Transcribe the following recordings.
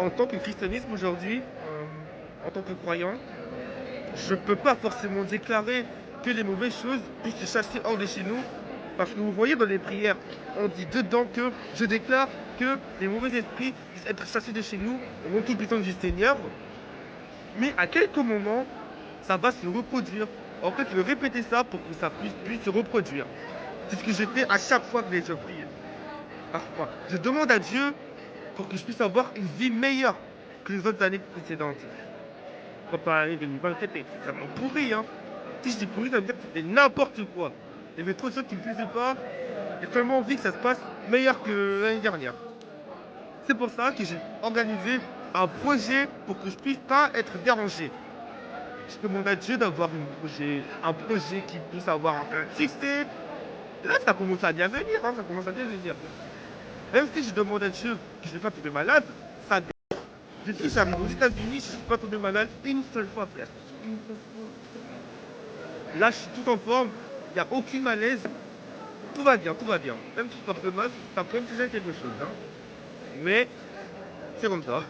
En tant que christianisme aujourd'hui, en tant que croyant, je ne peux pas forcément déclarer que les mauvaises choses puissent se chasser hors de chez nous. Parce que vous voyez dans les prières, on dit dedans que je déclare que les mauvais esprits puissent être chassés de chez nous au nom tout puissant du Seigneur. Mais à quelques moments, ça va se reproduire. En fait, je vais répéter ça pour que ça puisse se reproduire. C'est ce que je fais à chaque fois que je prie. Parfois, je demande à Dieu pour que je puisse avoir une vie meilleure que les autres années précédentes. Quand l'année 2027 est vraiment pourri, hein. Si je dis pourri, ça veut dire que c'était n'importe quoi. Il y avait trop de choses qui ne me plaisaient pas. J'ai tellement envie que ça se passe meilleur que l'année dernière. C'est pour ça que j'ai organisé un projet pour que je puisse pas être dérangé. Je demande à Dieu d'avoir un projet qui puisse avoir un succès. Là, ça commence à bien venir, hein, ça commence à bien venir. Même si je demande à Dieu que je ne vais pas tomber malade, ça dépend. Je dis, j'arrive aux États-Unis, je ne suis pas tombé malade une seule fois, frère. Une seule fois. Là, je suis tout en forme, il n'y a aucune malaise. Tout va bien, tout va bien. Même si c'est un peu mal, ça peut me faire quelque chose. Hein. Mais c'est comme ça.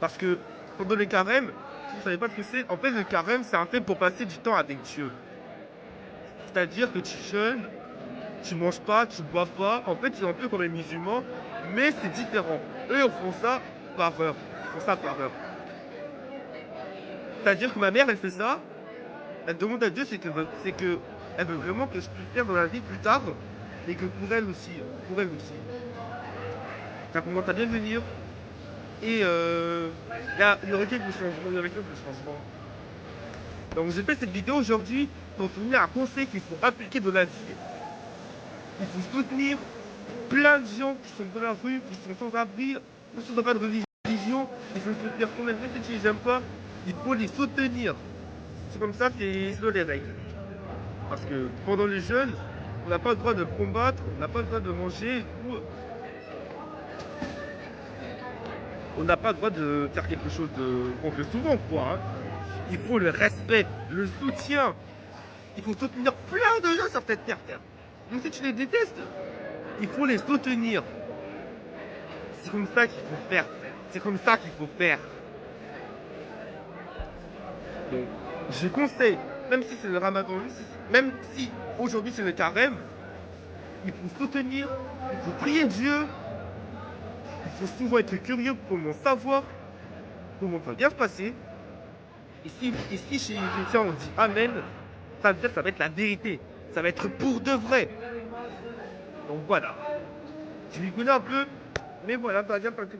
Parce que pendant les carèmes, si vous ne savez pas ce que c'est, en fait, le carême, c'est un fait pour passer du temps avec Dieu. C'est-à-dire que tu jeûnes, tu manges pas, tu bois pas. En fait, c'est un peu comme les musulmans, mais c'est différent. Eux, ils font ça par heure. Ils font ça par heure. C'est-à-dire que ma mère, elle fait ça. Elle demande à Dieu, c'est que elle veut vraiment que je puisse faire dans la vie plus tard, et que pour elle aussi, pour elle aussi. Ça commence à bien venir. Et il y aurait quelques changements, il y aurait quelques changements. Donc j'ai fait cette vidéo aujourd'hui pour donner un conseil qu'il faut appliquer dans la vie. Il faut soutenir plein de gens qui sont dans la rue, qui sont sans abri, qui sont pas de religion, il faut se soutenir quand même, même si tu les aimes pas, il faut les soutenir. C'est comme ça, c'est selon les règles. Parce que pendant les jeûnes, on n'a pas le droit de combattre, on n'a pas le droit de manger, on n'a pas le droit de faire quelque chose qu'on fait souvent, quoi. Hein. Il faut le respect, le soutien. Il faut soutenir plein de gens sur cette terre. Même si tu les détestes, il faut les soutenir. C'est comme ça qu'il faut faire. C'est comme ça qu'il faut faire. Donc, je conseille, même si c'est le ramadan, même si aujourd'hui c'est le carême, il faut soutenir, il faut prier Dieu, il faut souvent être curieux pour savoir comment ça va bien se passer. Ici chez les chrétiens, on dit Amen, ça veut dire que ça va être la vérité, ça va être pour de vrai. Donc voilà. Je m'y connais un peu, mais voilà, ça va bien passer.